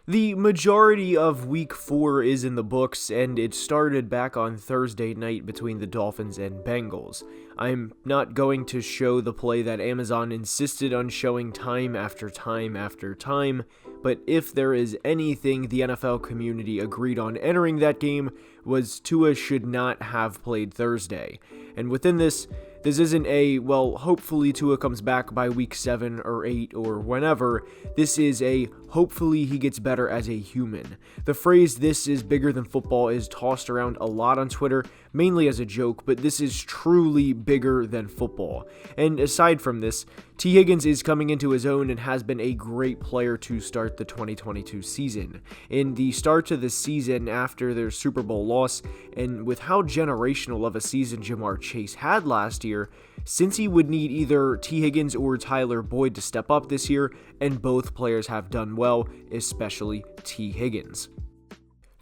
The majority of Week 4 is in the books, and it started back on Thursday night between the Dolphins and Bengals. I'm not going to show the play that Amazon insisted on showing time after time after time, but if there is anything the NFL community agreed on entering that game was Tua should not have played Thursday. And within this isn't a, well, hopefully Tua comes back by week 7 or 8 or whenever. This is a, hopefully he gets better as a human. The phrase "this is bigger than football" is tossed around a lot on Twitter, mainly as a joke, but this is truly bigger than football. And aside from this, T. Higgins is coming into his own and has been a great player to start the 2022 season. In the start to the season after their Super Bowl loss, and with how generational of a season Jamar Chase had last year, Cincy would need either T. Higgins or Tyler Boyd to step up this year, and both players have done well, especially T. Higgins.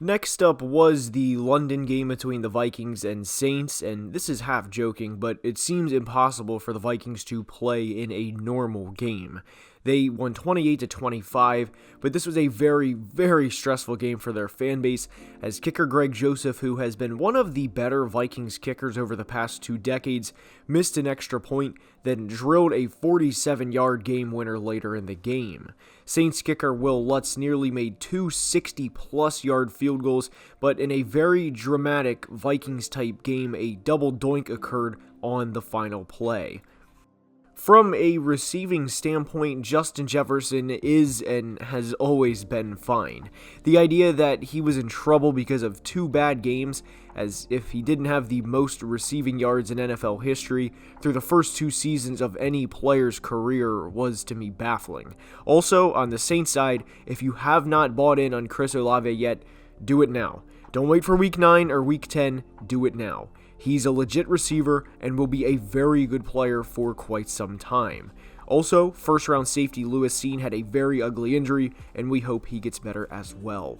Next up was the London game between the Vikings and Saints, and this is half joking, but it seems impossible for the Vikings to play in a normal game. They won 28-25, but this was a very, very stressful game for their fan base, as kicker Greg Joseph, who has been one of the better Vikings kickers over the past 2 decades, missed an extra point, then drilled a 47-yard game winner later in the game. Saints kicker Will Lutz nearly made 2 60-plus yard field goals, but in a very dramatic Vikings-type game, a double doink occurred on the final play. From a receiving standpoint, Justin Jefferson is and has always been fine. The idea that he was in trouble because of 2 bad games, as if he didn't have the most receiving yards in NFL history through the first 2 seasons of any player's career, was to me baffling. Also, on the Saints side, if you have not bought in on Chris Olave yet, do it now. Don't wait for week 9 or week 10, do it now. He's a legit receiver and will be a very good player for quite some time. Also, first-round safety Lewis Cine had a very ugly injury, and we hope he gets better as well.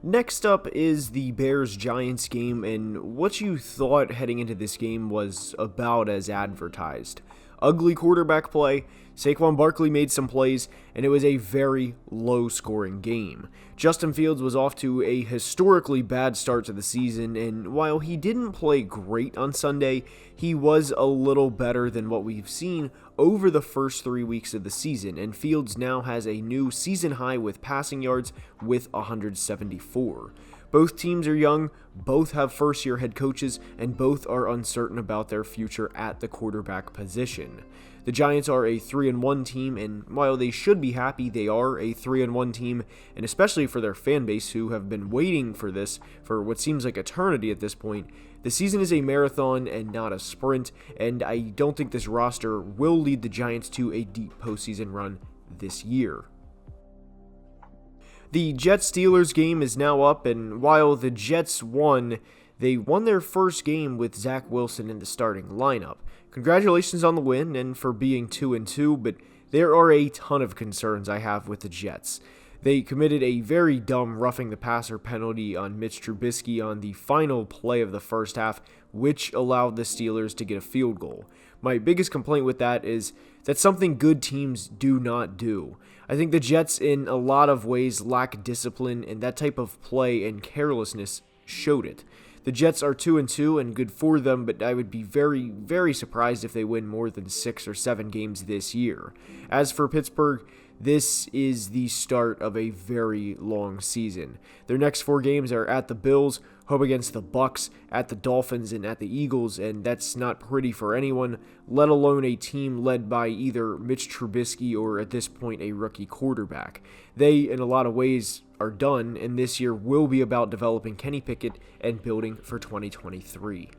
Next up is the Bears-Giants game, and what you thought heading into this game was about as advertised. Ugly quarterback play, Saquon Barkley made some plays, and it was a very low-scoring game. Justin Fields was off to a historically bad start to the season, and while he didn't play great on Sunday, he was a little better than what we've seen over the first 3 weeks of the season, and Fields now has a new season high with passing yards with 174. Both teams are young, both have first-year head coaches, and both are uncertain about their future at the quarterback position. The Giants are a 3-1 team, and while they should be happy, they are a 3-1 team, and especially for their fan base who have been waiting for this for what seems like eternity at this point. The season is a marathon and not a sprint, and I don't think this roster will lead the Giants to a deep postseason run this year. The Jets-Steelers game is now up, and while the Jets won, they won their first game with Zach Wilson in the starting lineup. Congratulations on the win and for being 2-2, but there are a ton of concerns I have with the Jets. They committed a very dumb roughing the passer penalty on Mitch Trubisky on the final play of the first half, which allowed the Steelers to get a field goal. My biggest complaint with that is that's something good teams do not do. I think the Jets in a lot of ways lack discipline, and that type of play and carelessness showed it. The Jets are 2-2 and good for them, but I would be very, very surprised if they win more than 6 or 7 games this year. As for Pittsburgh, this is the start of a very long season. Their next 4 games are at the Bills, home against the Bucks, at the Dolphins, and at the Eagles, and that's not pretty for anyone, let alone a team led by either Mitch Trubisky or, at this point, a rookie quarterback. They, in a lot of ways, are done, and this year will be about developing Kenny Pickett and building for 2023.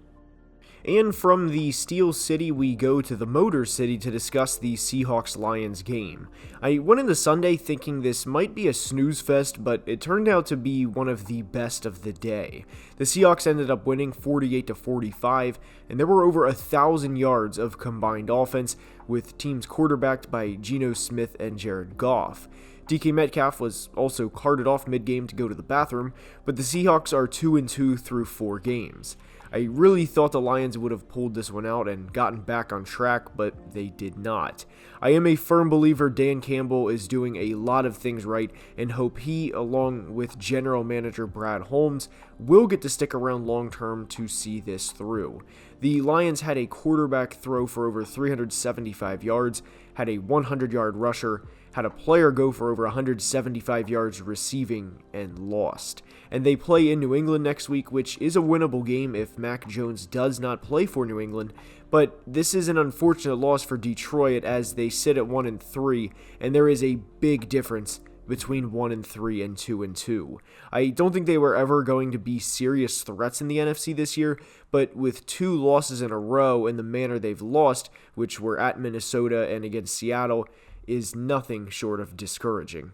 And from the Steel City, we go to the Motor City to discuss the Seahawks-Lions game. I went into Sunday thinking this might be a snooze fest, but it turned out to be one of the best of the day. The Seahawks ended up winning 48-45, and there were over 1,000 yards of combined offense, with teams quarterbacked by Geno Smith and Jared Goff. DK Metcalf was also carted off mid-game to go to the bathroom, but the Seahawks are 2-2 through 4 games. I really thought the Lions would have pulled this one out and gotten back on track, but they did not. I am a firm believer Dan Campbell is doing a lot of things right and hope he, along with general manager Brad Holmes, will get to stick around long term to see this through. The Lions had a quarterback throw for over 375 yards, had a 100-yard rusher, had a player go for over 175 yards receiving, and lost. And they play in New England next week, which is a winnable game if Mac Jones does not play for New England, but this is an unfortunate loss for Detroit as they sit at 1-3, and there is a big difference between 1-3 and 2-2. I don't think they were ever going to be serious threats in the NFC this year, but with 2 losses in a row in the manner they've lost, which were at Minnesota and against Seattle, is nothing short of discouraging.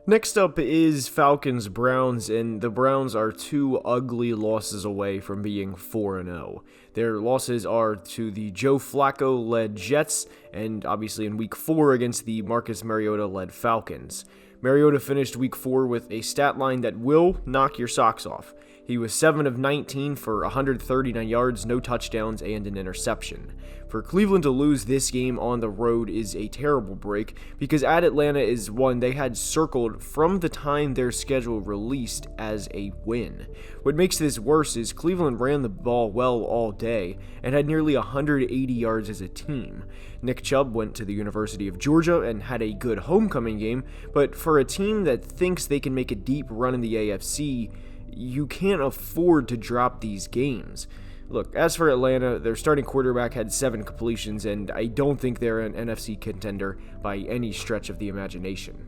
Next up is Falcons-Browns, and the Browns are 2 ugly losses away from being 4-0. Their losses are to the Joe Flacco-led Jets, and obviously in Week 4 against the Marcus Mariota-led Falcons. Mariota finished Week 4 with a stat line that will knock your socks off. He was 7 of 19 for 139 yards, no touchdowns, and an interception. For Cleveland to lose this game on the road is a terrible break, because at Atlanta is one they had circled from the time their schedule released as a win. What makes this worse is Cleveland ran the ball well all day and had nearly 180 yards as a team. Nick Chubb went to the University of Georgia and had a good homecoming game, but for a team that thinks they can make a deep run in the AFC, you can't afford to drop these games. Look, as for Atlanta, their starting quarterback had 7 completions, and I don't think they're an NFC contender by any stretch of the imagination.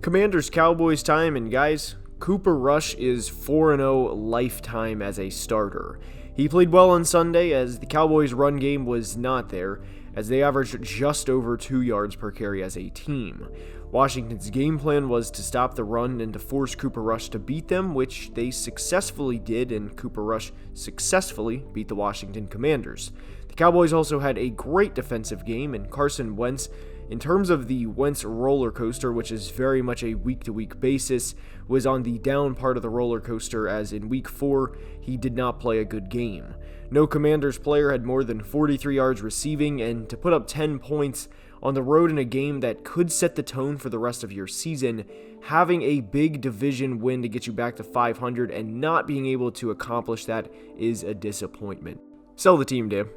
Commanders-Cowboys time, and guys, Cooper Rush is 4-0 lifetime as a starter. He played well on Sunday as the Cowboys' run game was not there, as they averaged just over 2 yards per carry as a team. Washington's game plan was to stop the run and to force Cooper Rush to beat them, which they successfully did, and Cooper Rush successfully beat the Washington Commanders. The Cowboys also had a great defensive game, and Carson Wentz, in terms of the Wentz roller coaster, which is very much a week-to-week basis, was on the down part of the roller coaster, as in Week 4, he did not play a good game. No Commanders player had more than 43 yards receiving, and to put up 10 points on the road in a game that could set the tone for the rest of your season, having a big division win to get you back to 500 and not being able to accomplish that is a disappointment. Sell the team, Dan.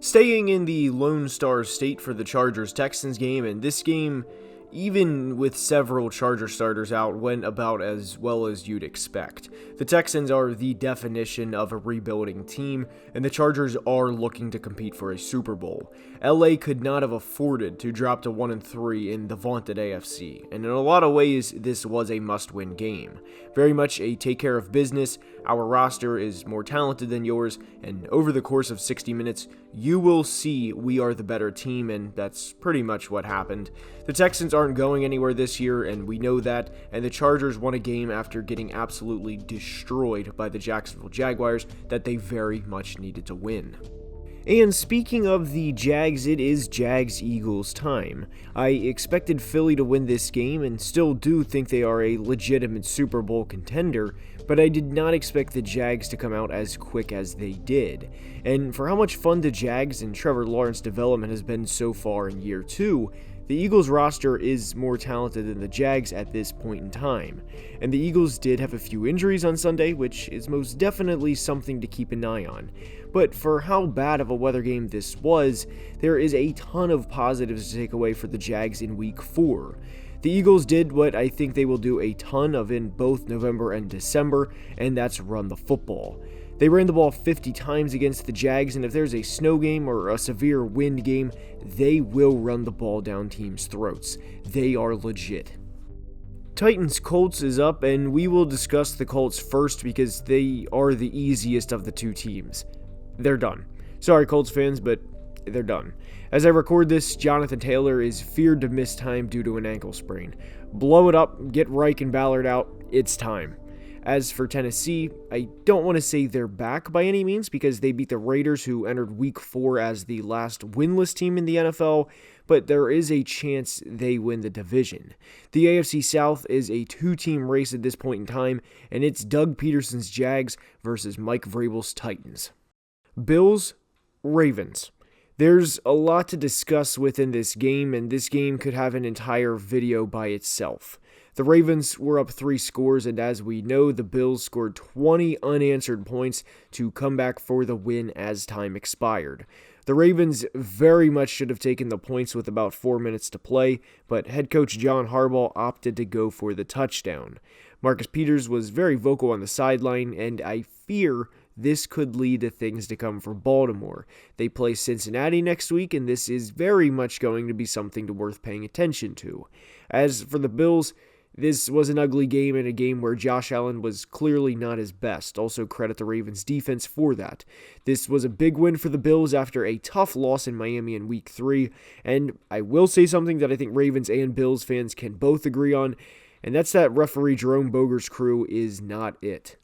Staying in the Lone Star State for the Chargers-Texans game, and this game, even with several Charger starters out, went about as well as you'd expect. The Texans are the definition of a rebuilding team, and the Chargers are looking to compete for a Super Bowl. LA could not have afforded to drop to 1-3 in the vaunted AFC, and in a lot of ways, this was a must-win game. Very much a take care of business. Our roster is more talented than yours, and over the course of 60 minutes, you will see we are the better team, and that's pretty much what happened. The Texans aren't going anywhere this year, and we know that, and the Chargers won a game after getting absolutely destroyed by the Jacksonville Jaguars that they very much needed to win. And speaking of the Jags, it is Jags-Eagles time. I expected Philly to win this game and still do think they are a legitimate Super Bowl contender, but I did not expect the Jags to come out as quick as they did. And for how much fun the Jags and Trevor Lawrence development has been so far in year 2, the Eagles roster is more talented than the Jags at this point in time, and the Eagles did have a few injuries on Sunday, which is most definitely something to keep an eye on. But for how bad of a weather game this was, there is a ton of positives to take away for the Jags in Week 4. The Eagles did what I think they will do a ton of in both November and December, and that's run the football. They ran the ball 50 times against the Jags, and if there's a snow game or a severe wind game, they will run the ball down teams' throats. They are legit. Titans-Colts is up, and we will discuss the Colts first because they are the easiest of the two teams. They're done. Sorry, Colts fans, but they're done. As I record this, Jonathan Taylor is feared to miss time due to an ankle sprain. Blow it up, get Reich and Ballard out, it's time. As for Tennessee, I don't want to say they're back by any means because they beat the Raiders, who entered Week 4 as the last winless team in the NFL, but there is a chance they win the division. The AFC South is a two-team race at this point in time, and it's Doug Peterson's Jags versus Mike Vrabel's Titans. Bills, Ravens. There's a lot to discuss within this game, and this game could have an entire video by itself. The Ravens were up 3 scores, and as we know, the Bills scored 20 unanswered points to come back for the win as time expired. The Ravens very much should have taken the points with about 4 minutes to play, but head coach John Harbaugh opted to go for the touchdown. Marcus Peters was very vocal on the sideline, and I fear this could lead to things to come for Baltimore. They play Cincinnati next week, and this is very much going to be something worth paying attention to. As for the Bills, this was an ugly game and a game where Josh Allen was clearly not his best. Also credit the Ravens defense for that. This was a big win for the Bills after a tough loss in Miami in Week 3, and I will say something that I think Ravens and Bills fans can both agree on, and that's that referee Jerome Boger's crew is not it.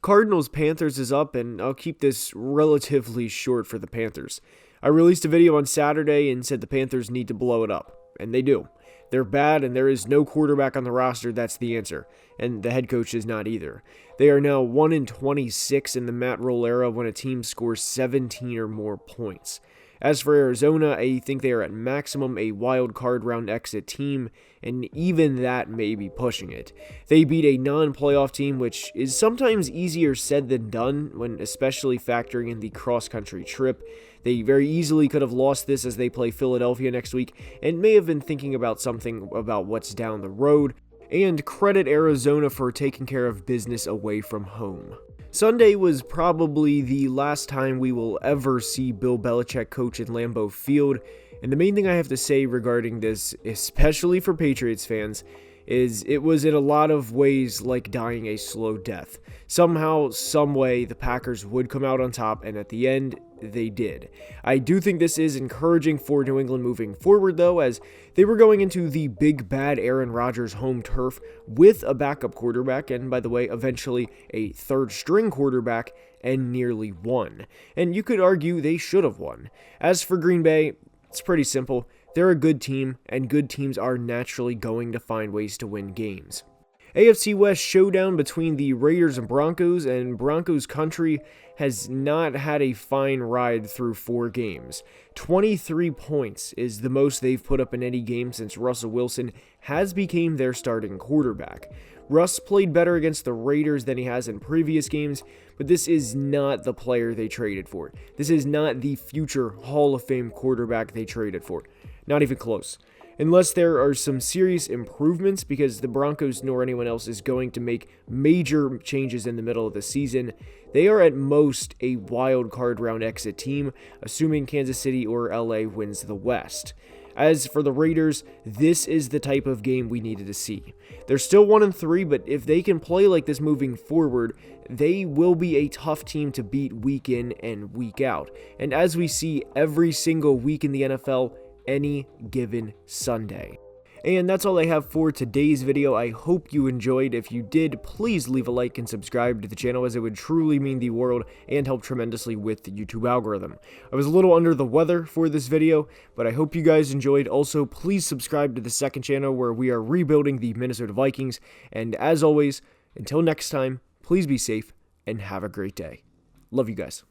Cardinals Panthers is up, and I'll keep this relatively short for the Panthers. I released a video on Saturday and said the Panthers need to blow it up, and they do. They're bad, and there is no quarterback on the roster. That's the answer, and the head coach is not either. They are now 1-26 in the Matt Rule era when a team scores 17 or more points. As for Arizona, I think they are at maximum a wild card round exit team, and even that may be pushing it. They beat a non-playoff team, which is sometimes easier said than done, when especially factoring in the cross-country trip. They very easily could have lost this as they play Philadelphia next week, and may have been thinking about something about what's down the road, and credit Arizona for taking care of business away from home. Sunday was probably the last time we will ever see Bill Belichick coach in Lambeau Field, and the main thing I have to say regarding this, especially for Patriots fans, is it was in a lot of ways like dying a slow death. Somehow, someway, the Packers would come out on top, and at the end, they did. I do think this is encouraging for New England moving forward, though, as they were going into the big bad Aaron Rodgers home turf with a backup quarterback, and by the way, eventually a third-string quarterback, and nearly won. And you could argue they should have won. As for Green Bay, it's pretty simple. They're a good team, and good teams are naturally going to find ways to win games. AFC West showdown between the Raiders and Broncos country has not had a fine ride through 4 games. 23 points is the most they've put up in any game since Russell Wilson has become their starting quarterback. Russ played better against the Raiders than he has in previous games, but this is not the player they traded for. This is not the future Hall of Fame quarterback they traded for. Not even close. Unless there are some serious improvements, because the Broncos nor anyone else is going to make major changes in the middle of the season, they are at most a wild card round exit team, assuming Kansas City or LA wins the West. As for the Raiders, this is the type of game we needed to see. They're still 1-3, but if they can play like this moving forward, they will be a tough team to beat week in and week out. And as we see every single week in the NFL, any given Sunday. And that's all I have for today's video. I hope you enjoyed. If you did, please leave a like and subscribe to the channel, as it would truly mean the world and help tremendously with the YouTube algorithm. I was a little under the weather for this video, but I hope you guys enjoyed. Also, please subscribe to the second channel where we are rebuilding the Minnesota Vikings. And as always, until next time, please be safe and have a great day. Love you guys.